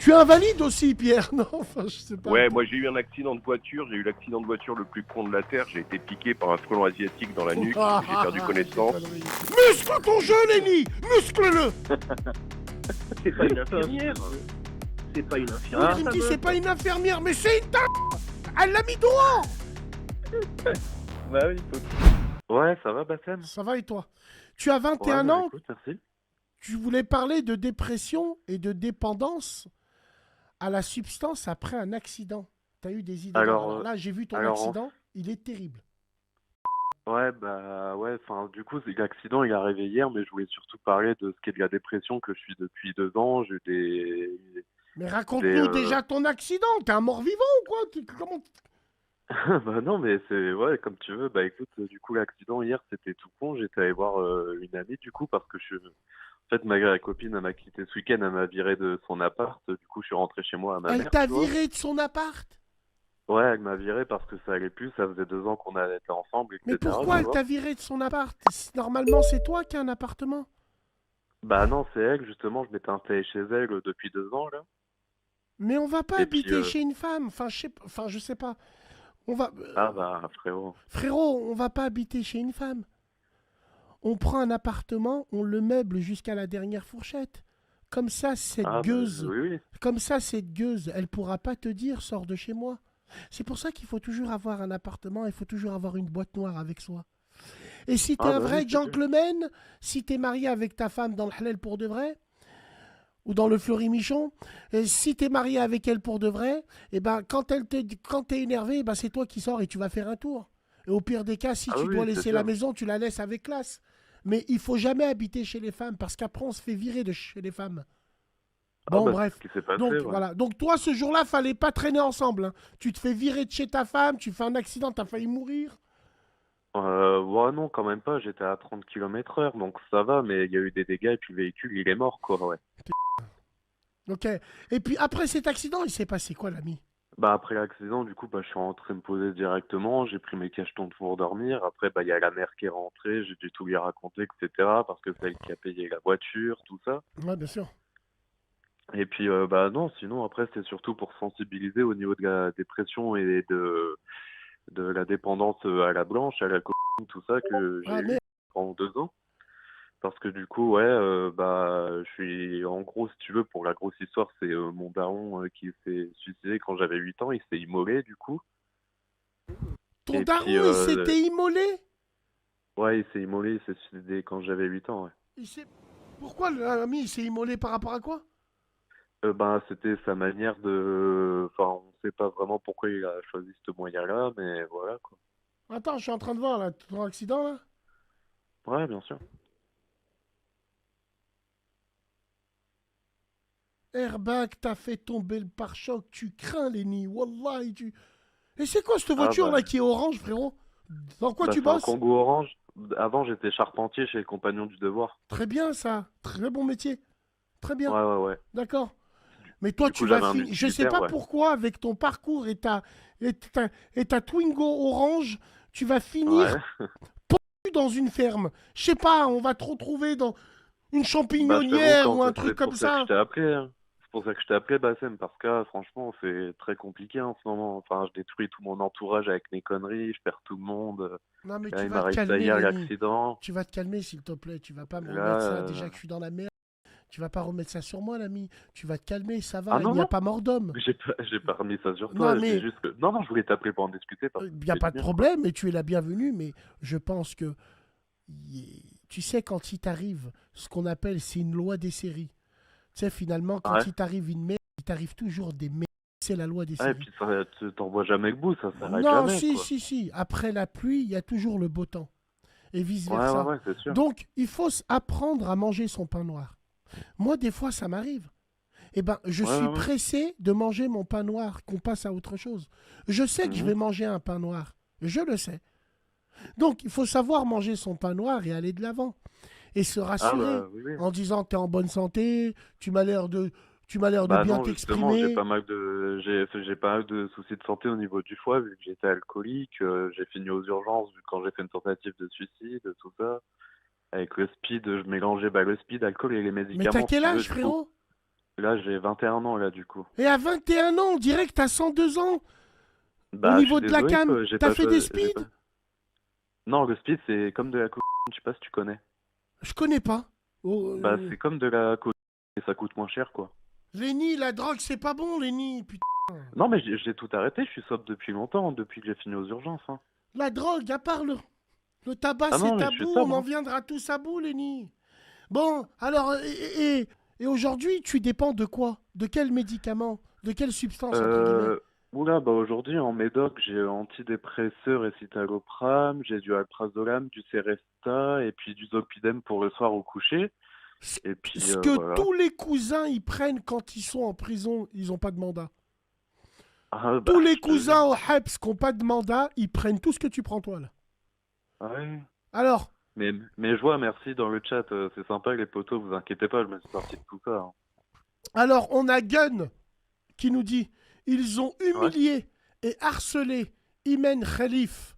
Tu es invalide aussi, Pierre. Non, enfin, je sais pas. Ouais, moi j'ai eu un accident de voiture, j'ai eu l'accident de voiture le plus con de la Terre, j'ai été piqué par un frelon asiatique dans la nuque, j'ai perdu connaissance. Muscle ton jeu, Lenny. Muscle-le. C'est pas une infirmière. C'est pas une infirmière. Il me dit c'est pas une infirmière, mais c'est une Elle l'a mis dehors. Bah oui, faut... Ouais, ça va, Bassem? Ça va et toi? Tu as 21 Ouais, bah, ans. écoute, merci. Tu voulais parler de dépression et de dépendance à la substance après un accident. Tu as eu des idées. Alors là, j'ai vu ton accident. Il est terrible. Ouais, bah ouais, enfin, du coup, l'accident, il est arrivé hier, mais je voulais surtout parler de ce qu'est de la dépression que je suis depuis 2 ans. J'ai Mais raconte-nous déjà ton accident. T'es un mort-vivant ou quoi? Comment... Bah non, mais c'est... Ouais, comme tu veux. Bah écoute, du coup, l'accident hier, c'était tout con. J'étais allé voir une amie, du coup, parce que En fait, ma copine, elle m'a quitté ce week-end, elle m'a viré de son appart. Du coup, je suis rentré chez moi à ma mère. Elle t'a tu vois. viré de son appart? Ouais, elle m'a viré parce que ça allait plus. Ça faisait 2 ans qu'on allait être ensemble, etc. Mais pourquoi elle t'a viré de son appart? Normalement, c'est toi qui as un appartement. Bah non, c'est elle, justement. Je m'étais installé chez elle depuis 2 ans, là. Mais on va pas Et puis, habiter chez une femme. Enfin, je sais pas. On va... ah bah, frérot. Frérot, on va pas habiter chez une femme. On prend un appartement, on le meuble jusqu'à la dernière fourchette. Comme ça, cette Ah bah, gueuse, oui, oui. comme ça, cette gueuse, elle pourra pas te dire sors de chez moi. C'est pour ça qu'il faut toujours avoir un appartement, il faut toujours avoir une boîte noire avec soi. Et si t'es Ah un bah vrai oui, c'est sûr. gentleman, si t'es marié avec ta femme dans le halal pour de vrai, ou dans le fleury-michon, et si t'es marié avec elle pour de vrai, et ben quand t'es énervé, ben c'est toi qui sors et tu vas faire un tour. Et au pire des cas, si Ah tu dois oui, c'est laisser la sûr. maison, tu la laisses avec classe. Mais il faut jamais habiter chez les femmes parce qu'après on se fait virer de chez les femmes. Ah Bon, bah, c'est bref. ce qui s'est passé, Donc ouais. voilà. Donc toi, ce jour-là, fallait pas traîner ensemble, hein. Tu te fais virer de chez ta femme, tu fais un accident, t'as failli mourir. Ouais, non, quand même pas. J'étais à 30 km/h, donc ça va, mais il y a eu des dégâts et puis le véhicule, il est mort, quoi, ouais. Ok. Et puis après cet accident, il s'est passé quoi, l'ami? Bah après l'accident, du coup, bah je suis rentré me poser directement, j'ai pris mes cachetons pour dormir. Après, bah il y a la mère qui est rentrée, j'ai dû tout lui raconter, etc. Parce que c'est elle qui a payé la voiture, tout ça. Ouais, bien sûr. Et puis bah non, sinon après c'était surtout pour sensibiliser au niveau de la dépression et de la dépendance à la blanche, à la cocaïne, tout ça que j'ai Ah eu merde. pendant 2 ans. Parce que du coup, ouais, bah je suis en gros, si tu veux, pour la grosse histoire, c'est mon daron qui s'est suicidé quand j'avais 8 ans, il s'est immolé du coup. Ton Et puis, daron, il s'était immolé? ouais, il s'est immolé, il s'est suicidé quand j'avais 8 ans, ouais. Il s'est... Pourquoi l'ami, il s'est immolé par rapport à quoi? Ben, c'était sa manière de... Enfin, on sait pas vraiment pourquoi il a choisi ce moyen-là, mais voilà, quoi. Attends, je suis en train de voir là, ton accident là. Ouais, bien sûr. Airbag, t'as fait tomber le pare-choc, tu crains les nids, Wallah. Et c'est quoi cette Ah, voiture bah, là qui est orange, frérot? Dans quoi tu c'est un bosses? Kangoo orange. Avant, j'étais charpentier chez les Compagnons du Devoir. Très bien ça, très bon métier. Très bien, Ouais, ouais, ouais. d'accord. Mais toi, Du tu coup, vas j'avais un finir. Je sais utilitaire, pas ouais. pourquoi, avec ton parcours et ta Twingo orange, tu vas finir Ouais. dans une ferme. Je sais pas, on va te retrouver dans une Bah, je t'avoue, champignonnière ou un truc c'est comme pour ça que je ça. t'ai appelé, hein. C'est pour ça que je t'ai appelé, Bassem, parce que franchement, c'est très compliqué en ce moment. Enfin, je détruis tout mon entourage avec mes conneries, je perds tout le monde. Non, mais Là, tu il vas te m'arrive ça calmer, hier, Lenny. l'accident. Tu vas te calmer, s'il te plaît. Tu vas pas me Là, remettre ça. Déjà que je suis dans la merde. Tu vas pas remettre ça sur moi, l'ami. Tu vas te calmer, ça ah va. Il non, n'y a non, pas mort d'homme. j'ai pas remis ça sur Non, toi. Je dis mais juste que. Non, non, je voulais t'appeler pour en discuter parce que il ça n'y a fait du pas de bien, quoi. problème et tu es la bienvenue. Mais je pense que, tu sais, quand il t'arrive ce qu'on appelle, c'est une loi des séries. Tu sais, finalement, quand Ouais. il t'arrive une merde, il t'arrive toujours des merdes. C'est la loi des Ouais, et séries. puis ça, t'en vois jamais le bout, ça s'arrête Non, jamais, si, quoi. si, si. Après la pluie, il y a toujours le beau temps. Et Ouais, ouais, vice-versa. ouais, c'est sûr. Donc, il faut apprendre à manger son pain noir. Moi, des fois, ça m'arrive. Eh ben, je Ouais, suis ouais, ouais. pressé de manger mon pain noir, qu'on passe à autre chose. Je sais que je Mhm. vais manger un pain noir. Je le sais. Donc, il faut savoir manger son pain noir et aller de l'avant. Et se Ah rassurer bah oui, oui. en disant, tu es en bonne santé, tu m'as l'air de Bah bien non, justement, t'exprimer. j'ai pas mal de soucis de santé au niveau du foie vu que j'étais alcoolique. J'ai fini aux urgences quand j'ai fait une tentative de suicide, tout ça. Avec le speed, je mélangeais bah, le speed, l'alcool et les Mais t'as médicaments, si quel tu veux, âge, du coup. frérot? Là, j'ai 21 ans, là, du coup. Et à 21 ans, on dirait que t'as 102 ans. Au Bah, je suis niveau de la désolé, cam, quoi, j'ai t'as pas fait des choisi, j'ai speeds? pas... Non, le speed, c'est comme de la cocaïne, je sais pas si tu connais. Je connais pas. Oh, Bah, c'est comme de la cocaïne et ça coûte moins cher, quoi. Lenny, la drogue, c'est pas bon, Lenny. Putain. Non, mais j'ai tout arrêté, je suis sobre depuis longtemps, depuis que j'ai fini aux urgences, hein. La drogue, à part le tabac, Ah c'est non, mais je suis tabou. On sobre, en hein. viendra tous à bout, Lenny. Bon, alors, et aujourd'hui, tu dépends de quoi? De quel médicament? De quelle substance, entre guillemets? Euh... Oula, bah aujourd'hui, en médoc, j'ai antidépresseur et citalopram, j'ai du alprazolam, du Seresta, et puis du zolpidem pour le soir au coucher. Ce Et puis, ce que voilà. tous les cousins, ils prennent quand ils sont en prison, ils ont pas de mandat. Ah, bah, Tous les je te jure. cousins au HEPS qui n'ont pas de mandat, ils prennent tout ce que tu prends, toi, là. Ah ouais. Alors, Mais je vois, merci dans le chat, c'est sympa les potos, vous inquiétez pas, je me suis sorti de tout ça, hein. on a Gun qui nous dit ils ont Ouais. humilié et harcelé Imen Khalif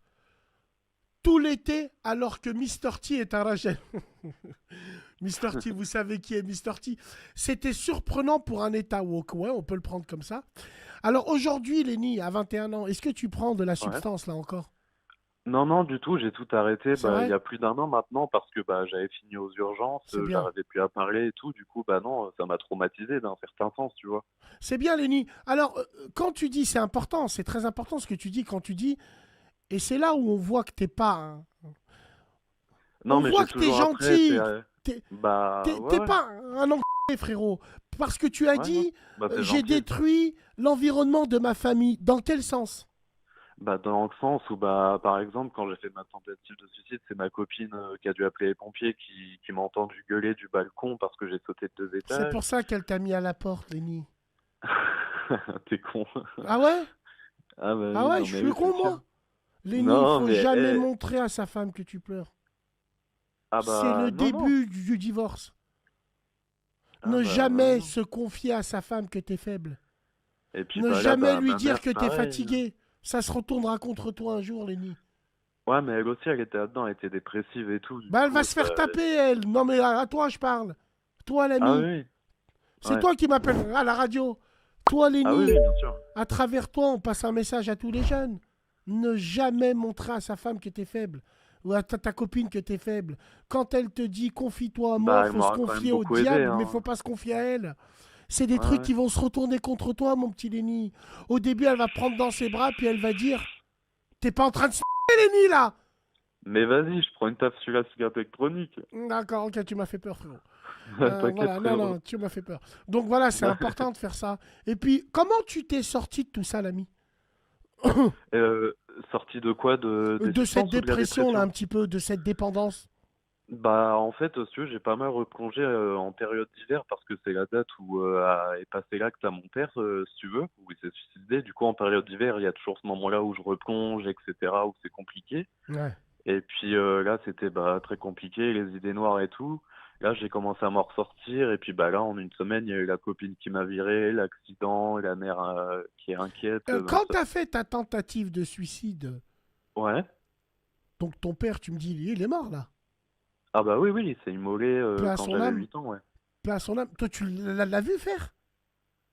tout l'été alors que Mister T est un Rachel. Mister T, vous savez qui est Mister T? C'était surprenant pour un état woke, ouais, on peut le prendre comme ça. Alors aujourd'hui, Lenny, à 21 ans, est-ce que tu prends de la Ouais. substance là encore? Non, non, du tout, j'ai tout arrêté, C'est bah, il y vrai? a plus d'1 an maintenant, parce que bah, j'avais fini aux urgences, C'est bien. j'arrivais plus à parler et tout, du coup, bah non, ça m'a traumatisé d'un certain sens, tu vois. C'est bien, Lenny. Alors, quand tu dis, c'est important, c'est très important ce que tu dis quand tu dis, et c'est là où on voit que t'es pas. Non, On mais voit j'ai que t'es toujours après, gentil. T'es bah, t'es ouais, ouais, pas un enculé, frérot. Parce que tu as ouais, non, dit, bah c'est j'ai gentil. détruit l'environnement de ma famille. Dans quel sens? Bah, dans le sens où, bah, par exemple, quand j'ai fait ma tentative de suicide, c'est ma copine qui a dû appeler les pompiers qui m'a entendu gueuler du balcon parce que j'ai sauté de 2 C'est étages. pour ça qu'elle t'a mis à la porte, Lenny. T'es con. Ah ouais? Ah bah Ah oui, ouais, non je mais suis oui, c'est con, sûr. moi. Lenny, il Non faut mais, jamais montrer à sa femme que tu pleures. ah C'est bah le non, non. début du divorce. Ah Ne bah non, jamais non. se confier à sa femme que t'es faible. Et puis Ne bah là, jamais bah lui ma dire mère, que t'es pareil, hein. fatigué. Ça se retournera contre toi un jour, Lenny. Ouais, mais elle aussi, elle était là-dedans, elle était dépressive et tout, du Bah, elle va coup, se ça... faire taper, elle. Non, mais à toi, je parle. Toi, Ah l'ami. oui, C'est ouais. toi qui m'appelles à la radio. Toi, Ah oui, Lenny. oui, bien sûr. À travers toi, on passe un message à tous les jeunes. Ne jamais montrer à sa femme que t'es faible. Ou à ta copine que t'es faible. Quand elle te dit confie-toi à moi, Bah, elle faut se m'aura quand même confier au beaucoup aidé, diable, mais hein. faut pas se confier à elle. C'est des Ouais, trucs ouais. qui vont se retourner contre toi, mon petit Lenny. Au début, elle va prendre dans ses bras, puis elle va dire t'es pas en train de se Lenny, là. Mais vas-y, je prends une taf sur la cigarette électronique. D'accord, ok, tu m'as fait peur, frérot. T'inquiète, Voilà, non, frérot. non, tu m'as fait peur. Donc voilà, c'est important de faire ça. Et puis, comment tu t'es sorti de tout ça, l'ami? Euh, Sorti de quoi? Des De cette substances ou de la dépression, là, dépression? un petit peu, de cette dépendance. Bah, en fait, si tu veux, j'ai pas mal replongé en période d'hiver parce que c'est la date où est passé l'acte à mon père, si tu veux, où il s'est suicidé. Du coup, en période d'hiver, il y a toujours ce moment-là où je replonge, etc., où c'est compliqué. Ouais. Et puis là, c'était bah, très compliqué, les idées noires et tout. Là, j'ai commencé à m'en ressortir. Et puis bah, là, en une semaine, il y a eu la copine qui m'a viré, l'accident, la mère qui est inquiète. Quand t'as fait ta tentative de suicide, Ouais. donc ton père, tu me dis, il est mort, là. Ah bah oui, oui, il s'est immolé Plein à quand son j'avais âme. 8 ans, ouais. Plein à son âme. Toi, tu l'as vu faire?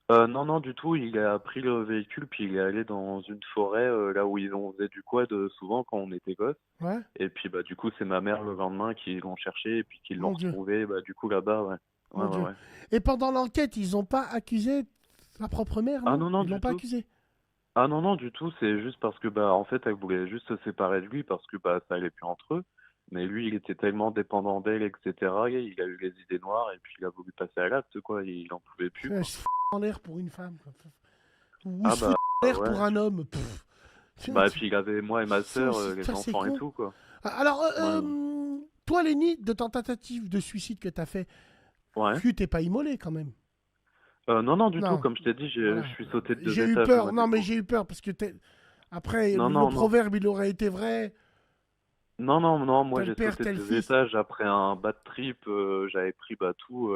Non, non, du tout. Il a pris le véhicule, puis il est allé dans une forêt, là où ils ont faisait du quad souvent quand on était gosse. Ouais. Et puis, bah, du coup, c'est ma mère le lendemain qui l'ont cherché et puis qui l'ont Mon Dieu. retrouvé, bah, du coup, là-bas, ouais. Ouais, Mon ouais, Dieu. ouais. Et pendant l'enquête, ils ont pas accusé sa propre mère, Ah non? non, non, Ils l'ont du pas tout. accusé. Ah non, non, du tout. C'est juste parce que, bah, en fait, elle voulait juste se séparer de lui parce que, bah, ça allait plus entre eux. Mais lui, il était tellement dépendant d'elle, etc. Et il a eu les idées noires et puis il a voulu passer à l'acte, quoi. Il en pouvait plus, Il quoi. se fout en l'air pour une femme. Ou il Ah se fout bah, en l'air ouais. pour un homme. Pff. Bah, et puis il avait moi et ma Ça sœur, aussi, les ça c'est enfants et con. tout, quoi. Alors, Ouais. toi, Lenny, de ton tentative de suicide que t'as fait, Ouais. tu t'es pas immolé quand même. Non, non, du tout. Non, Comme je t'ai dit, je voilà. suis sauté de deux J'ai eu étages, peur. moi, du Non, mais coup. j'ai eu peur parce que après, Non, le non, non. proverbe, il aurait été vrai. Non, non, non, moi Tel j'ai père, sauté de tel 2 fils. étages après un bad trip, j'avais pris bah, tout,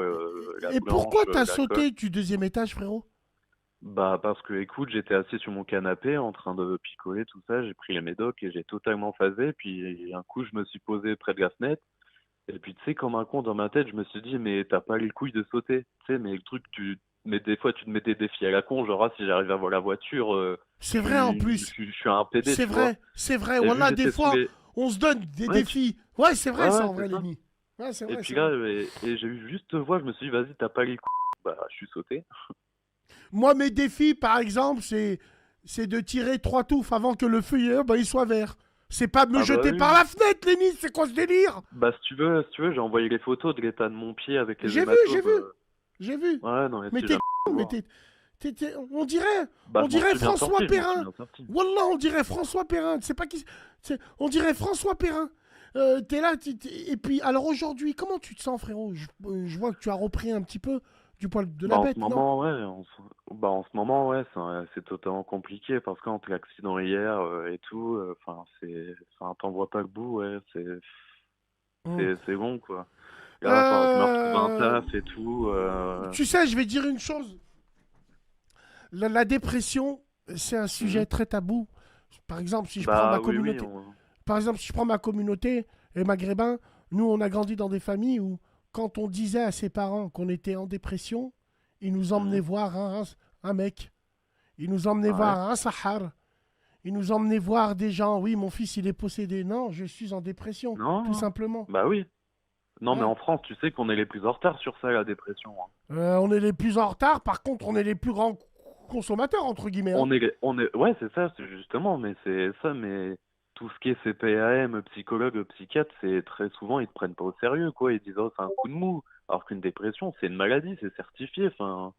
la Et pourquoi blanche, t'as l'alcool. sauté du deuxième étage, frérot? Bah parce que écoute, j'étais assis sur mon canapé en train de picoler tout ça, j'ai pris les médocs et j'ai totalement phasé, puis un coup je me suis posé près de la fenêtre, et puis tu sais comme un con dans ma tête, je me suis dit mais t'as pas les couilles de sauter, tu sais mais le truc mais des fois, tu te mets des défis à la con, genre, ah, si j'arrive à voir la voiture, C'est vrai en plus. je suis un PD, C'est tu vois. vrai, c'est vrai. Et vu Voilà, que des j'étais sous fois, les... on se donne des Ouais, défis. Ouais, c'est vrai ouais, ça ouais, en vrai, c'est ça. Lenny. Ouais, c'est Et vrai, c'est puis vrai. là, et j'ai eu juste te voir, je me suis dit, vas-y, t'as pas les coups. Bah, je suis sauté. Moi, mes défis, par exemple, c'est de tirer 3 touffes avant que le feuillet il soit vert. C'est pas de me Ah bah jeter par oui. la fenêtre, Lenny. C'est quoi ce délire? Bah, si tu veux, j'ai envoyé les photos de l'état de mon pied avec les J'ai vu, j'ai hématomes. vu, j'ai vu. Ouais, non, mais Mais si, t'es jamais con, le mais voir. on Bah, on je m'en dirait suis bien François sorti, je m'en suis Perrin. bien sorti. Wallah, on dirait François Perrin. C'est pas qui. On dirait François Perrin. T'es là, et puis, alors aujourd'hui, comment tu te sens, frérot? Je vois que tu as repris un petit peu du poil de Bah, la en ce bête, non? moment, ouais, bah, en ce moment, ouais, c'est totalement compliqué parce qu'entre l'accident hier et tout, enfin, enfin, t'en vois pas le bout, ouais, Hmm. c'est bon, quoi. Là, enfin, je me retrouve un Euh, taf et tout, Tu sais, je vais dire une chose. La dépression, c'est un sujet mhm. très tabou. Par exemple, si je prends ma Bah, oui, oui, communauté, par exemple, si je prends ma communauté, les Maghrébins, nous, on a grandi dans des familles où, quand on disait à ses parents qu'on était en dépression, ils nous emmenaient mhm. voir un mec. Ils nous emmenaient Ah ouais. voir un Sahar. Ils nous emmenaient voir des gens. Oui, mon fils, il est possédé. Non, je suis en dépression, tout Non, simplement. bah oui. Non, mais Ouais. en France, tu sais qu'on est les plus en retard sur ça, la dépression, hein. On est les plus en retard. Par contre, on est les plus grands consommateurs, entre guillemets, hein. Ouais, c'est ça, c'est justement, mais c'est ça, mais tout ce qui est CPAM, psychologue, psychiatre, c'est très souvent, ils te prennent pas au sérieux, quoi. Ils disent, oh, c'est un coup de mou. Alors qu'une dépression, c'est une maladie, c'est certifié, enfin,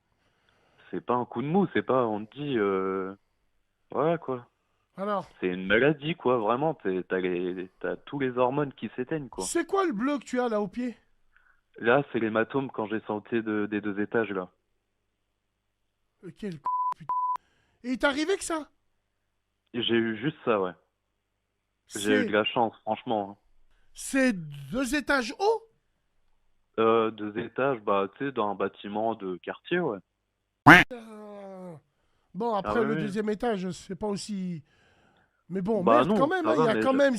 c'est pas un coup de mou, c'est pas, on te dit, voilà, quoi. Alors, C'est une maladie, quoi, vraiment, t'as tous les hormones qui s'éteignent, quoi. c'est quoi le bleu que tu as là au pied? Là, c'est l'hématome quand j'ai sauté des 2 étages, là. Quel putain. Et il t'est arrivé que ça? J'ai eu juste ça, ouais. J'ai eu de C'est la chance, franchement, hein. c'est 2 étages haut? 2 étages, bah, tu sais, dans un bâtiment de quartier, ouais. Euh, Bon, Ah après, oui, le oui. deuxième étage, c'est pas aussi... Mais bon, Bah merde, quand non, même, ça hein, il y va, a quand même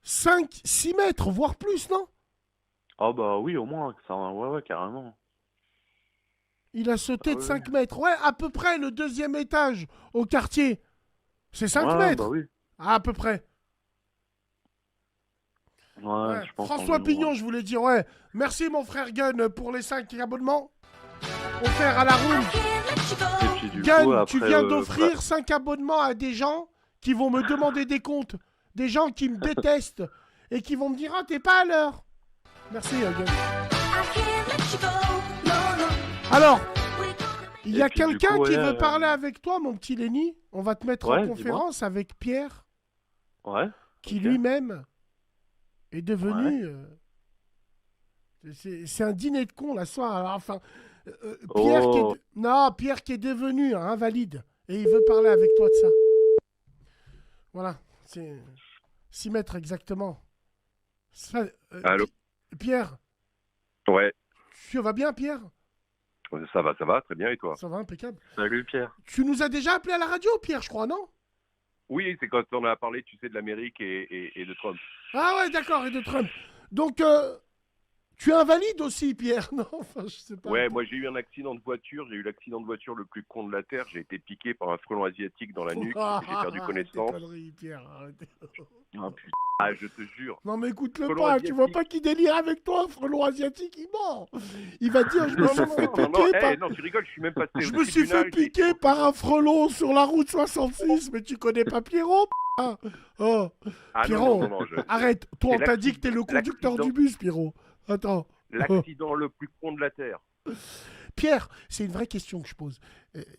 6 mètres, voire plus, non? Ah bah oui, au moins, ça, ouais, ouais, carrément. Il a Ah sauté de oui, oui. 5 mètres. Ouais, à peu près, le deuxième étage au quartier. C'est 5 Ouais, bah mètres. oui. À peu près. Ouais, Ouais. je pense François environ, ouais. Pignon, je voulais dire, ouais. Merci, mon frère Gun, pour les 5 abonnements offerts à la room. Et puis du coup, Gun, tu après, viens bah, d'offrir 5 abonnements à des gens qui vont me demander des comptes. Des gens qui me détestent et qui vont me dire, ah, t'es pas à l'heure. Merci, Gun. Alors, il y et a puis du quelqu'un coup, ouais, qui veut parler avec toi, mon petit Lenny. On va te mettre en ouais, dis-moi. conférence avec Pierre, Ouais, qui ok, lui-même est ouais. devenu... c'est un dîner de con, la soir. Alors, enfin, Pierre qui est... Oh, Non, Pierre qui est devenu un invalide. Et il veut parler avec toi de ça. Voilà, c'est 6 mètres exactement. Ça, Allô? Pierre, Ouais, tu vas bien, Pierre? ça va, très bien, et toi? Ça va, impeccable. salut Pierre. Tu nous as déjà appelé à la radio, Pierre, je crois, non? Oui, c'est quand on a parlé, tu sais, de l'Amérique et de Trump. Ah ouais, d'accord, et de Trump. Donc, tu es invalide aussi, Pierre? Non, enfin, je sais pas. Ouais, moi j'ai eu un accident de voiture, j'ai eu l'accident de voiture le plus con de la Terre, j'ai été piqué par un frelon asiatique dans la nuque, j'ai perdu Arrête tes connaissance. conneries, Pierre. Arrête. Ah putain, ah, je te jure, Non, mais écoute-le frelon pas. Tu vois pas asiatique. qu'il délire avec toi, frelon asiatique, il ment. Il va dire, je me Non, suis non, fait non, non, non, piquer par... non, tu rigoles, je suis même passé Je au me suis fait tribunal, j'ai été piquer par un frelon sur la route 66, mais tu connais pas Pierrot, p***. Oh, Ah non, non, non, Pierrot, non, arrête. Toi, c'est on t'a dit que t'es le conducteur l'accident, du bus, Pierrot. Attends. Oh. l'accident le plus con de la Terre. Pierre, c'est une vraie question que je pose.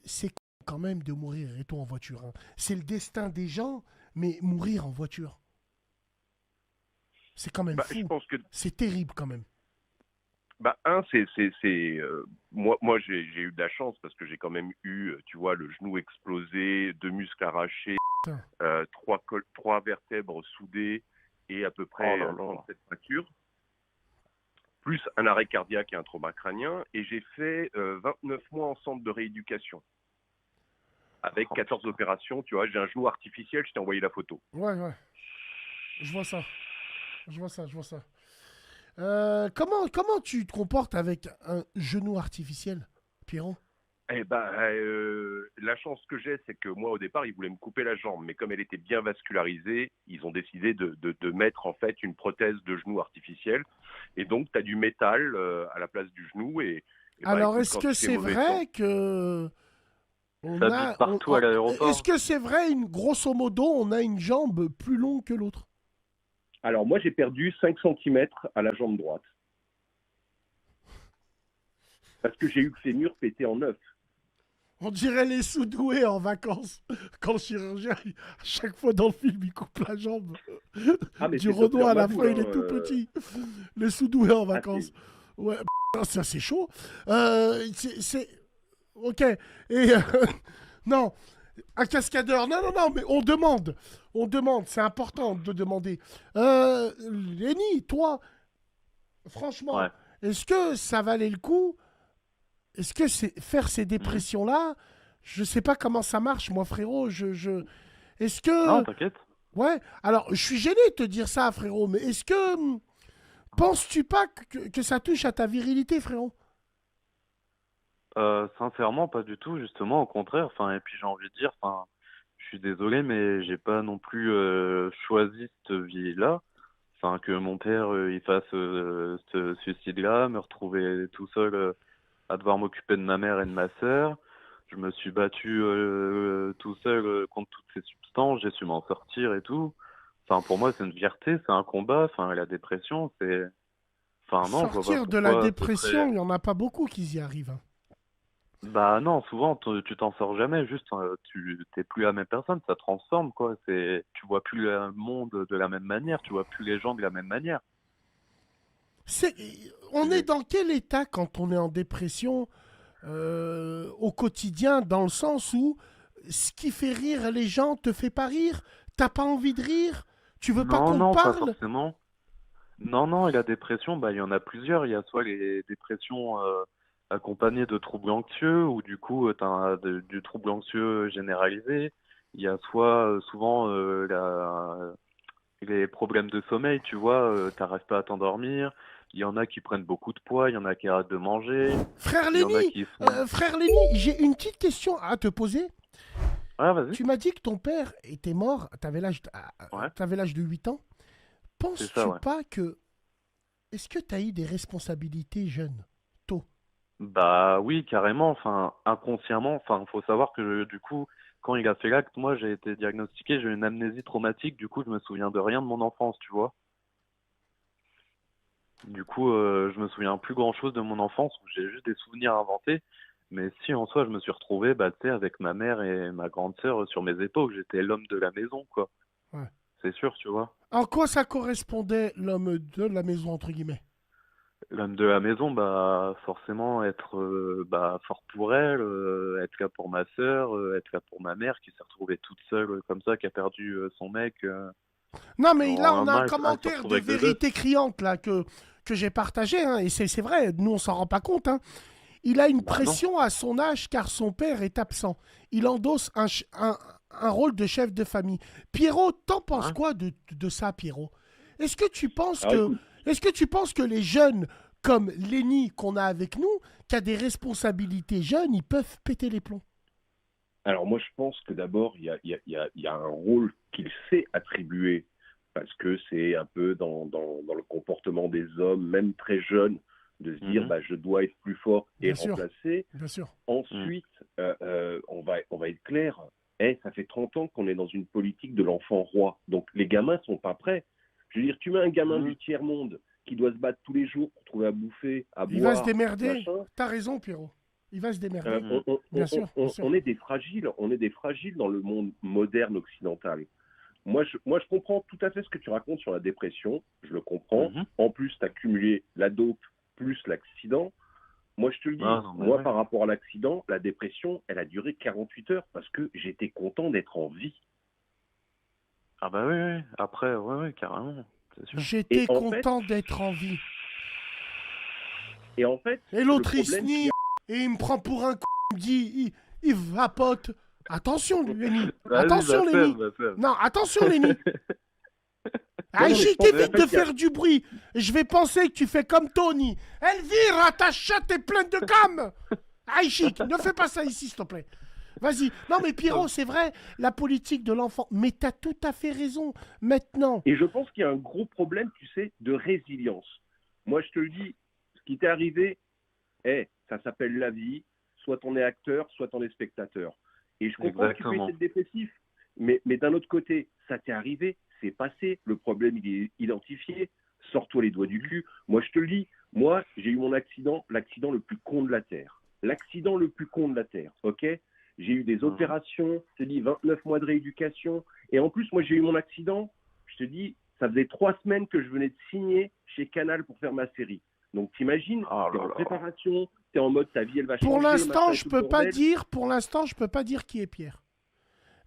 C'est quand même de mourir et toi en voiture, hein. C'est le destin des gens, mais mourir en voiture, c'est quand même Bah, je fou. pense que C'est terrible quand même. bah moi j'ai eu de la chance parce que j'ai quand même eu tu vois le genou explosé, 2 muscles arrachés, Putain. 3 vertèbres soudées et à peu Oh près là là. 37 fractures, plus un arrêt cardiaque et un trauma crânien, et j'ai fait 29 mois en centre de rééducation avec Oh, 14 putain. opérations, tu vois, j'ai un genou artificiel, je t'ai envoyé la photo. Ouais, ouais. Je vois ça. Je vois ça, je vois ça. Comment tu te comportes avec un genou artificiel? Pierrot? Eh ben, la chance que j'ai, c'est que moi, au départ, ils voulaient me couper la jambe. Mais comme elle était bien vascularisée, ils ont décidé de mettre en fait une prothèse de genou artificielle. Et donc, tu as du métal à la place du genou. Et bah, Alors, écoute, est-ce quand que tu fais c'est mauvais vrai temps. que on Ça bute a, partout à est-ce l'aéroport. que c'est vrai, grosso modo, on a une jambe plus longue que l'autre? Alors, moi, j'ai perdu 5 centimètres à la jambe droite. Parce que j'ai eu le fémur pété en 9. On dirait les sous-doués en vacances. Quand le chirurgien, à chaque fois dans le film, il coupe la jambe. Ah, mais Du c'est Renoir, à Dr la Maboul, fin, il hein, est tout petit. Les sous-doués en Ah, vacances. c'est- Ouais, ça c'est chaud. Ok. Et non, un cascadeur. Non, non, non, mais on demande. On demande. C'est important de demander. Lenny, toi, franchement, Ouais. est-ce que ça valait le coup? Est-ce que c'est faire ces Mhm. dépressions-là? Je sais pas comment ça marche, moi, frérot. Est-ce Non, que. t'inquiète. Ouais, alors je suis gêné de te dire ça, frérot, mais est-ce que. Penses-tu pas que ça touche à ta virilité, frérot? Sincèrement, pas du tout, justement, au contraire. Enfin, et puis j'ai envie de dire, enfin, je suis désolé, mais j'ai pas non plus choisi cette vie-là. Enfin, que mon père il fasse ce suicide-là, me retrouver tout seul à devoir m'occuper de ma mère et de ma sœur. Je me suis battu tout seul contre toutes ces substances, j'ai su m'en sortir et tout. Enfin, pour moi, c'est une fierté, c'est un combat. Enfin, la dépression, c'est. Enfin, non, je vois pas Sortir de la pourquoi ce dépression, serait. il n'y en a pas beaucoup qui y arrivent, hein. Bah non, souvent tu t'en sors jamais, juste tu t'es plus la même personne, ça transforme quoi. Tu vois plus le monde de la même manière, tu vois plus les gens de la même manière. C'est- On est Tu- dans quel état quand on est en dépression au quotidien, dans le sens où ce qui fait rire les gens te fait pas rire, t'as pas envie de rire, tu veux pas Non, qu'on te non, pas parle? forcément. Non, non, et la dépression, bah il y en a plusieurs. Il y a soit les dépressions accompagnées de troubles anxieux, ou du coup du trouble anxieux généralisé. Il y a soit souvent les problèmes de sommeil, tu vois, t'arrives pas à t'endormir. Il y en a qui prennent beaucoup de poids, il y en a qui arrêtent de manger, Frère il y en a Lenny, qui sont... frère Lenny, j'ai une petite question à te poser. Ah, vas-y. Tu m'as dit que ton père était mort, Ouais, t'avais l'âge de 8 ans. c'est ça, Penses-tu ouais. pas que... Est-ce que tu as eu des responsabilités jeunes, tôt? Bah oui, carrément, enfin, inconsciemment, enfin, faut savoir que du coup, quand il a fait l'acte, moi j'ai été diagnostiqué, j'ai eu une amnésie traumatique, du coup je me souviens de rien de mon enfance, tu vois. Du coup, je me souviens plus grand-chose de mon enfance, où j'ai juste des souvenirs inventés. Mais si en soi je me suis retrouvé, bah, tu sais, avec ma mère et ma grande sœur sur mes épaules, j'étais l'homme de la maison, quoi. Ouais. C'est sûr, tu vois. En quoi ça correspondait l'homme de la maison, entre guillemets? L'homme de la maison, bah forcément être bah, fort pour elle, être là pour ma sœur, être là pour ma mère qui s'est retrouvée toute seule comme ça, qui a perdu son mec Non, du mais jour au là, on a un lendemain, elle se commentaire retrouve de avec deux gosses. vérité criante là que j'ai partagé, hein, et c'est vrai, nous on s'en rend pas compte, hein. Il a une Bah non. pression à son âge car son père est absent. Il endosse un rôle de chef de famille. Pierrot, t'en penses Ouais. quoi de ça, Pierrot? Est-ce que tu penses Alors que, écoute, est-ce que tu penses que les jeunes comme Lenny qu'on a avec nous, qui a des responsabilités jeunes, ils peuvent péter les plombs? alors moi je pense que d'abord il y a un rôle qu'il sait attribuer parce que c'est un peu dans le comportement des hommes, même très jeunes, de se dire Mhm. bah, je dois être plus fort et Bien sûr, remplacer. bien sûr. Mhm. Ensuite, on va être clair, ça fait 30 ans qu'on est dans une politique de l'enfant roi. Donc les gamins sont pas prêts. Je veux dire, tu mets un gamin Mhm. du tiers-monde qui doit se battre tous les jours pour trouver à bouffer, à Il va se boire, démerder. machin. T'as raison, Pierrot. Il va se démerder. Mhm. Bien sûr, bien sûr. On est des fragiles, on est des fragiles dans le monde moderne occidental. Moi, je comprends tout à fait ce que tu racontes sur la dépression, je le comprends. Mhm. En plus, tu as cumulé la dope plus l'accident. Moi, je te le Ah dis, non, mais moi, ouais. par rapport à l'accident, la dépression, elle a duré 48 heures parce que j'étais content d'être en vie. Ah bah oui, oui. Après, ouais, ouais, carrément, c'est sûr. J'étais Et en fait, content d'être en vie. et en fait Et le l'autre, il problème qu'il y sniff et il me prend pour un il me dit, il vapote. Attention, Lenny. Vas-y, Attention, va faire, Lenny. va faire. Non, attention, Lenny. Non, Ah, non, mais je j'y pense qu'en t'évite fait, de faire du bruit. Je vais penser que tu fais comme Tony. Elvire, ta chatte est pleine de gamme. Aïe, chic, ne fais pas ça ici, s'il te plaît. Vas-y. Non, mais Pierrot, c'est vrai, la politique de l'enfant. Mais t'as tout à fait raison. Maintenant. Et je pense qu'il y a un gros problème, tu sais, de résilience. Moi, je te le dis, ce qui t'est arrivé, ça s'appelle la vie. Soit on est acteur, soit on est spectateur. Et je comprends que tu peux être dépressif. Mais d'un autre côté, ça t'est arrivé, c'est passé. Le problème, il est identifié. Sors-toi les doigts du cul. Moi, je te le dis, moi, j'ai eu mon accident, l'accident le plus con de la Terre. L'accident le plus con de la Terre, ok ? J'ai eu des opérations, je te dis 29 mois de rééducation. Et en plus, moi, j'ai eu mon accident, je te dis, ça faisait 3 semaines que je venais de signer chez Canal pour faire ma série. Donc, t'imagines, t'es en préparation, t'es en mode ta vie, elle va changer. Pour l'instant, je peux pas dire qui est Pierre.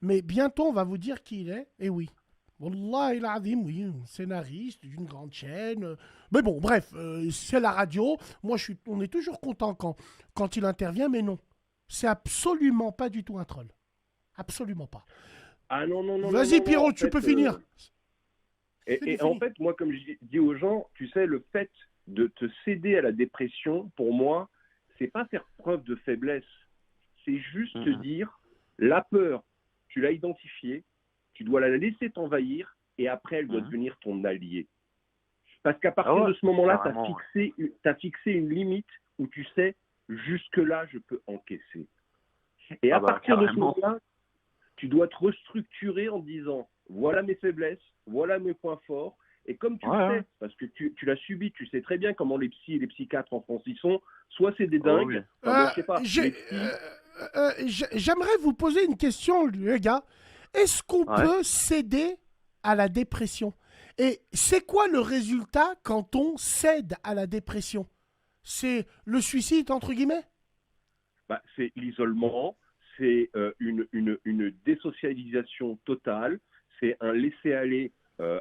Mais bientôt, on va vous dire qui il est. Et oui. Wallah il azim, oui, scénariste d'une grande chaîne. Mais bon, bref, c'est la radio. Moi, on est toujours content quand il intervient, mais non. C'est absolument pas du tout un troll. Absolument pas. Ah non. Vas-y, Pierrot, tu peux finir. Et en fait, moi, comme je dis aux gens, tu sais, le fait de te céder à la dépression, pour moi, c'est pas faire preuve de faiblesse. C'est juste te dire, la peur, tu l'as identifiée, tu dois la laisser t'envahir, et après, elle doit devenir ton allié. Parce qu'à partir de ce moment-là, tu as fixé une limite où tu sais, jusque-là, je peux encaisser. Et à partir de ce moment-là, tu dois te restructurer en disant, voilà mes faiblesses, voilà mes points forts. Et comme tu le sais, parce que tu l'as subi, tu sais très bien comment les psys et les psychiatres en France ils sont. Soit c'est des dingues, je sais pas. J'aimerais vous poser une question, les gars. Est-ce qu'on peut céder à la dépression? Et c'est quoi le résultat quand on cède à la dépression? C'est le suicide, entre guillemets? C'est l'isolement, c'est une désocialisation totale, c'est un laisser-aller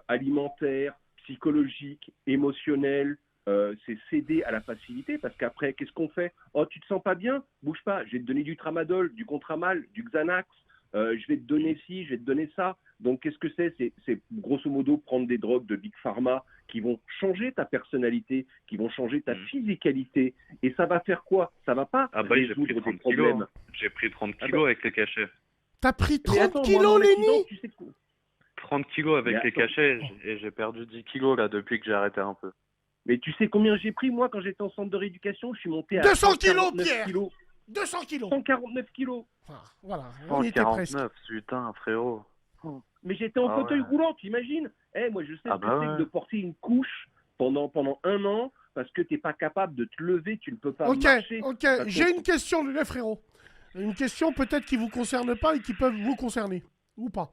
alimentaire, psychologique, émotionnel, c'est céder à la facilité, parce qu'après, qu'est-ce qu'on fait? Oh, tu te sens pas bien? Bouge pas, je vais te donner du tramadol, du contramal, du Xanax, je vais te donner ci, je vais te donner ça. Donc, qu'est-ce que c'est grosso modo prendre des drogues de Big Pharma qui vont changer ta personnalité, qui vont changer ta physicalité. Et ça va faire quoi? Ça va pas résoudre tes problèmes. J'ai pris 30 kilos avec les cachets. T'as pris 30 kilos, Lenny? 30 kilos avec les cachets et j'ai perdu 10 kilos là depuis que j'ai arrêté un peu. Mais tu sais combien j'ai pris moi quand j'étais en centre de rééducation? Je suis monté à 200 kilos, Pierre. 200 kilos. 149 kilos. Voilà, on y était presque. 149, putain, frérot. Mais j'étais en fauteuil roulant, tu imagines? Moi, je sais ce que c'est que de porter une couche pendant 1 an parce que t'es pas capable de te lever, tu ne peux pas marcher. Ok, j'ai une question, les frérot. Une question peut-être qui vous concerne pas et qui peut vous concerner, ou pas.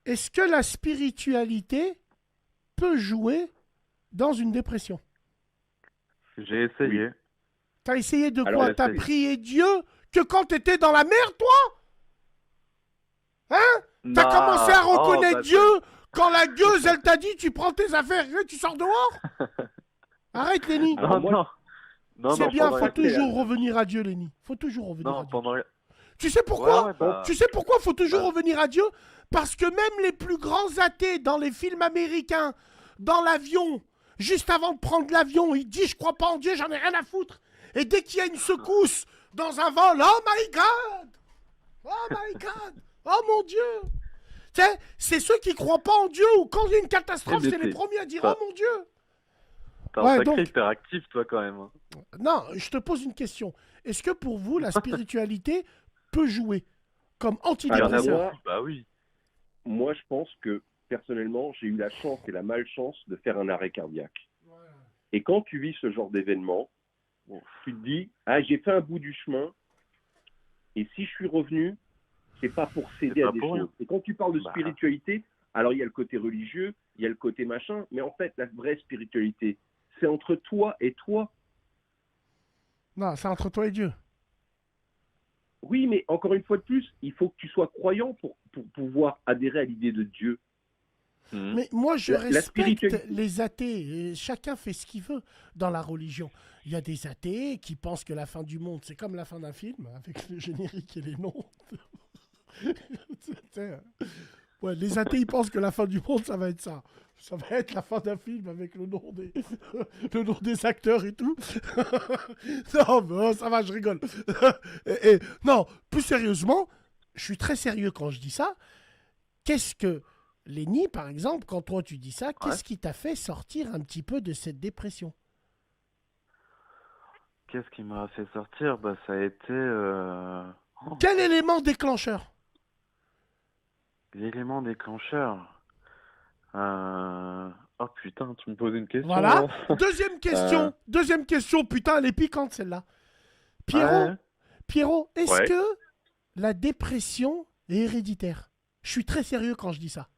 Est-ce que la spiritualité peut jouer dans une dépression? J'ai essayé. Oui. T'as essayé de quoi? T'as prié Dieu que quand t'étais dans la merde, toi? Hein? T'as commencé à reconnaître Dieu quand la gueuse, elle t'a dit tu prends tes affaires et tu sors dehors? Arrête, Lenny. Non, c'est bien, faut toujours revenir à Dieu, Lenny. Faut toujours revenir à Dieu. Tu sais pourquoi? Tu sais pourquoi faut toujours revenir à Dieu? Parce que même les plus grands athées dans les films américains, dans l'avion, juste avant de prendre l'avion, ils disent je crois pas en Dieu, j'en ai rien à foutre. Et dès qu'il y a une secousse dans un vol, oh my God! Oh my God! Oh mon Dieu! Tu sais, c'est ceux qui croient pas en Dieu ou quand il y a une catastrophe, c'est les premiers à dire oh mon Dieu! T'es un sacré hyperactif, toi, quand même. Non, je te pose une question. Est-ce que pour vous, la spiritualité peut jouer comme antidépresseur? Bah oui. Moi, je pense que, personnellement, j'ai eu la chance et la malchance de faire un arrêt cardiaque. Ouais. Et quand tu vis ce genre d'événement, tu te dis, j'ai fait un bout du chemin, et si je suis revenu, c'est pas pour céder à des choses. Et quand tu parles de spiritualité, alors il y a le côté religieux, il y a le côté machin, mais en fait, la vraie spiritualité, c'est entre toi et toi. Non, c'est entre toi et Dieu. Oui, mais encore une fois de plus, il faut que tu sois croyant pour pouvoir adhérer à l'idée de Dieu. Mais moi, je respecte les athées. Chacun fait ce qu'il veut dans la religion. Il y a des athées qui pensent que la fin du monde, c'est comme la fin d'un film, avec le générique et les noms. Ouais, les athées, ils pensent que la fin du monde, ça va être ça. Ça va être la fin d'un film avec le nom des, le nom des acteurs et tout. Non, mais oh, ça va, je rigole. Non, plus sérieusement, je suis très sérieux quand je dis ça. Qu'est-ce que, Lenny, par exemple, quand toi tu dis ça, Ouais. qu'est-ce qui t'a fait sortir un petit peu de cette dépression? Qu'est-ce qui m'a fait sortir? Bah, ça a été Quel élément déclencheur? l'élément déclencheur. Oh putain, tu me poses une question Voilà. là. Deuxième question, putain, elle est piquante celle-là. Ouais. Pierrot, est-ce Ouais. que la dépression est héréditaire? Je suis très sérieux quand je dis ça.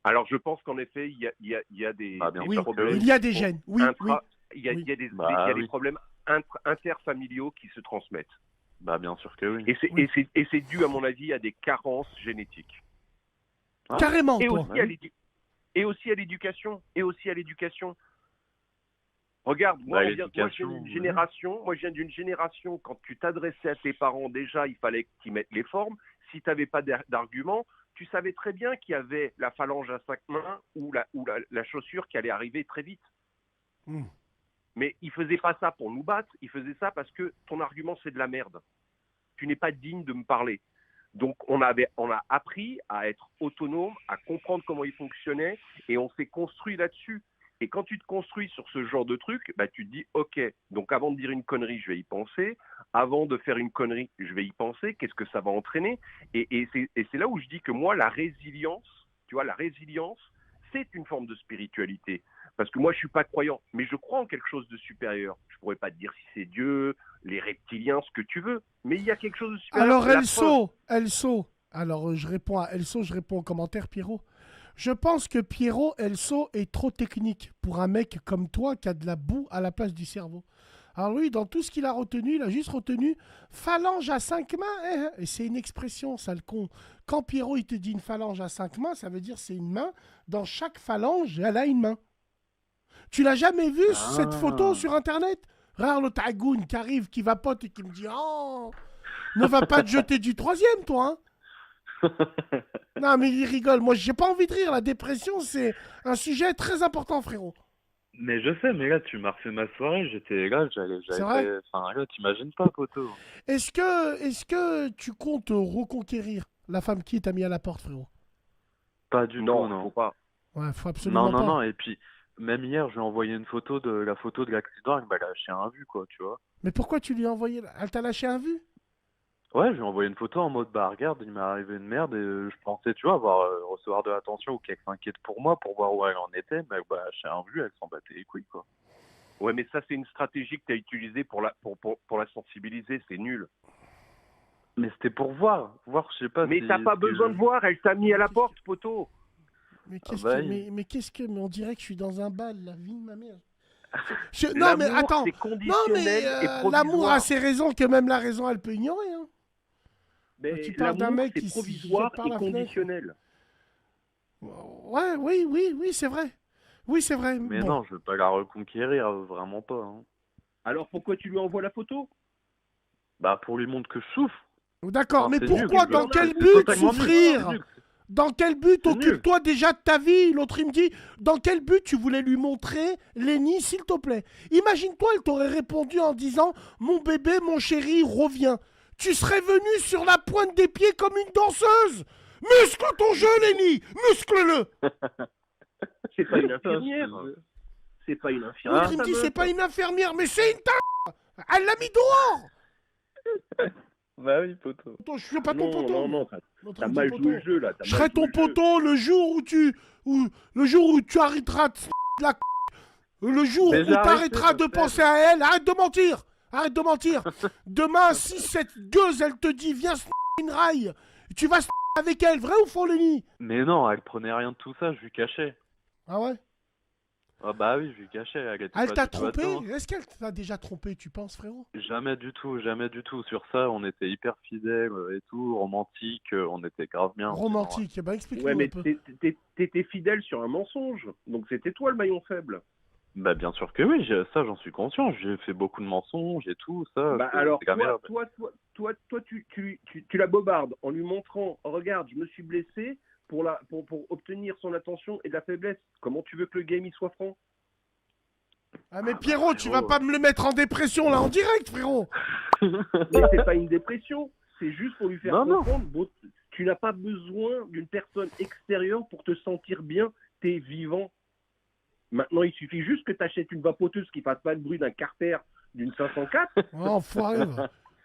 Alors, je pense qu'en effet, il y a des, Bah, bien des Oui, sûr que problèmes. il y a des gènes. Oui, oui. Il y a, Oui. il y a des, Bah, il y a des oui. problèmes interfamiliaux qui se transmettent. Bah, bien sûr que oui. Et c'est dû, à mon avis, à des carences génétiques. Ah. Carrément, Et toi. aussi, et aussi à l'éducation. Et aussi à l'éducation. Regarde, moi, Bah, je viens d'une oui. génération, quand tu t'adressais à tes parents, déjà, il fallait qu'ils mettent les formes. Si tu n'avais pas d'argument, tu savais très bien qu'il y avait la phalange à 5 mains ou la chaussure qui allait arriver très vite. Hmm. Mais ils faisaient pas ça pour nous battre, ils faisaient ça parce que ton argument, c'est de la merde. Tu n'es pas digne de me parler. Donc, on a appris à être autonome, à comprendre comment il fonctionnait, et on s'est construit là-dessus. Et quand tu te construis sur ce genre de truc, bah, tu te dis, OK, donc avant de dire une connerie, je vais y penser. Avant de faire une connerie, je vais y penser. Qu'est-ce que ça va entraîner? Et c'est là où je dis que moi, la résilience, tu vois, c'est une forme de spiritualité. Parce que moi, je ne suis pas croyant, mais je crois en quelque chose de supérieur. Je ne pourrais pas te dire si c'est Dieu, les reptiliens, ce que tu veux, mais il y a quelque chose de supérieur. Alors, Elso. Alors, je réponds à Elso, je réponds aux commentaires, Pierrot. Je pense que Pierrot, Elso est trop technique pour un mec comme toi qui a de la boue à la place du cerveau. Alors lui, dans tout ce qu'il a retenu, il a juste retenu phalange à 5 mains. Et c'est une expression, ça le con. Quand Pierrot, il te dit une phalange à 5 mains, ça veut dire c'est une main. Dans chaque phalange, elle a une main. Tu l'as jamais vu, cette photo sur Internet? Rare le tagoun qui arrive, qui vapote et qui me dit « Oh, ne va pas te jeter du troisième, toi, hein !» Non, mais il rigole. Moi, j'ai pas envie de rire. La dépression, c'est un sujet très important, frérot. Mais je sais, mais là, tu m'as refait ma soirée, j'étais là, C'est vrai? Enfin, là, t'imagines pas, poteau. Est-ce que tu comptes reconquérir la femme qui t'a mis à la porte, frérot? Pas du tout, Non, non. faut pas. Ouais, faut absolument pas. Non, et puis, même hier, je lui ai envoyé une photo de l'accident, elle m'a lâché un vu, quoi, tu vois. Mais pourquoi tu lui as envoyé... Elle t'a lâché un vu? Ouais, je lui ai envoyé une photo en mode, bah, regarde, il m'est arrivé une merde, et je pensais, tu vois, recevoir de l'attention ou qu'elle s'inquiète pour moi, pour voir où elle en était, mais bah, lâché un vu, elle s'en battait les couilles, quoi. Ouais, mais ça, c'est une stratégie que tu as utilisée pour la sensibiliser, c'est nul. Mais c'était pour voir, je sais pas Mais si... t'as pas si besoin je- de voir, elle t'a mis à la porte, poteau. Mais qu'est-ce bah, que... Mais qu'est-ce que... Mais on dirait que je suis dans un bal, la vie de ma mère. Non, L'amour, mais attends. c'est Non, conditionnel mais et provisoire. l'amour a ses raisons que même la raison, elle peut ignorer. Hein. Mais Tu parles d'un l'amour, mec c'est qui se provisoire jette par et la fenêtre. conditionnel. Ouais, oui, c'est vrai. Oui, c'est vrai. Mais Bon. non, je veux pas la reconquérir, vraiment pas, hein. Alors pourquoi tu lui envoies la photo? Bah, pour lui montrer que je souffre. D'accord, Enfin, mais c'est pourquoi, nul, dans quoi. quel C'est but totalement nul, souffrir? c'est nul. Dans quel but C'est nul. occupe-toi déjà de ta vie? L'autre, il me dit, dans quel but tu voulais lui montrer Lenny, s'il te plaît? Imagine-toi, elle t'aurait répondu en disant, mon bébé, mon chéri, reviens. Tu serais venu sur la pointe des pieds comme une danseuse. Muscle ton jeu, Lenny, muscle-le. C'est pas une infirmière. C'est pas une infirmière. L'autre, il me ta dit, meuf. c'est pas une infirmière, mais c'est une Elle l'a mis dehors. Bah oui, poteau. Attends, je suis pas ton poteau. Non, L'autre, t'as il me mal dit, joué le poteau. jeu là. Je serai ton poteau le jour où tu arrêteras de la le jour Mais où j'ai tu arrêté, arrêteras de je sais. penser à elle. Arrête de mentir. Arrête de mentir. Demain, si cette gueuse, elle te dit viens une raille, tu vas avec elle, vrai ou faux, Lenny? Mais non, elle prenait rien de tout ça, je lui cachais. Ah ouais? Ah bah oui, je lui cachais. Elle était Elle pas t'a du tout trompé? là-dedans. Est-ce qu'elle t'a déjà trompé, tu penses, frérot? Jamais du tout, jamais du tout. Sur ça, on était hyper fidèles et tout, romantique, on était grave bien. Romantique. Eh ben, explique-nous Ouais, un mais peu. t'étais fidèle sur un mensonge. Donc c'était toi le maillon faible. Bah bien sûr que oui, ça j'en suis conscient. J'ai fait beaucoup de mensonges et tout, ça. Bah c'est alors, grave grave. toi, tu la bobardes en lui montrant, regarde, je me suis blessé pour obtenir son attention et de la faiblesse. Comment tu veux que le game il soit franc? Ah mais Pierrot, tu vas pas me le mettre en dépression là en direct, frérot. Mais c'est pas une dépression, c'est juste pour lui faire comprendre. Bon, tu n'as pas besoin d'une personne extérieure pour te sentir bien, t'es vivant. Maintenant, il suffit juste que tu achètes une vapoteuse qui fasse pas le bruit d'un Carter d'une 504. Oh, enfoiré.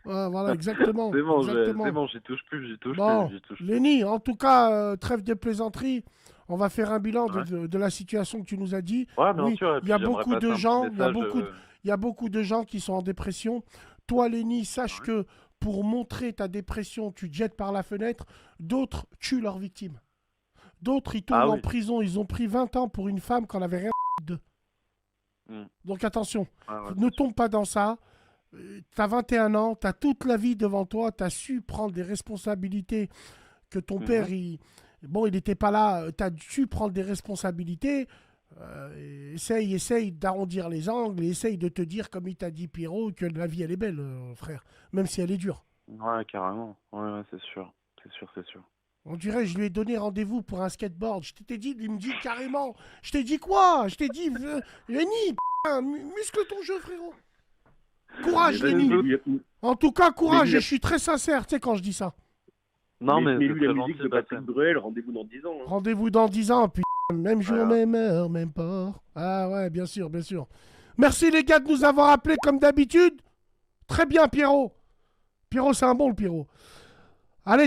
Voilà, exactement. C'est bon, exactement. j'y touche plus. Bon, Lenny, en tout cas, trêve de plaisanterie. On va faire un bilan de la situation que tu nous as dit. Ouais, bien sûr. Il y a beaucoup de gens, il y a beaucoup de gens qui sont en dépression. Toi, Lenny, sache que pour montrer ta dépression, tu te jettes par la fenêtre. D'autres tuent leurs victimes. D'autres, ils tombent en prison. Ils ont pris 20 ans pour une femme qu'on n'avait rien d'eux. Donc attention, ne tombe pas dans ça. T'as 21 ans, t'as toute la vie devant toi, t'as su prendre des responsabilités que ton père, il n'était pas là, t'as su prendre des responsabilités. Essaye d'arrondir les angles et essaye de te dire, comme il t'a dit Pierrot, que la vie elle est belle, frère, même si elle est dure. Ouais, carrément. Ouais, c'est sûr. On dirait, je lui ai donné rendez-vous pour un skateboard. Je t'ai dit, il me dit carrément. Je t'ai dit quoi? Je t'ai dit, Lenny, muscle ton jeu, frérot. Courage, Lenny. En tout cas, courage, et je suis très sincère, tu sais, quand je dis ça. Non, mais lui, la musique de Patrick Bruel, rendez-vous dans 10 ans. Hein. Rendez-vous dans 10 ans, putain. Même jour, même heure, même port. Ah ouais, bien sûr. Merci, les gars, de nous avoir appelés comme d'habitude. Très bien, Pierrot. Pierrot, c'est un bon, le Pierrot.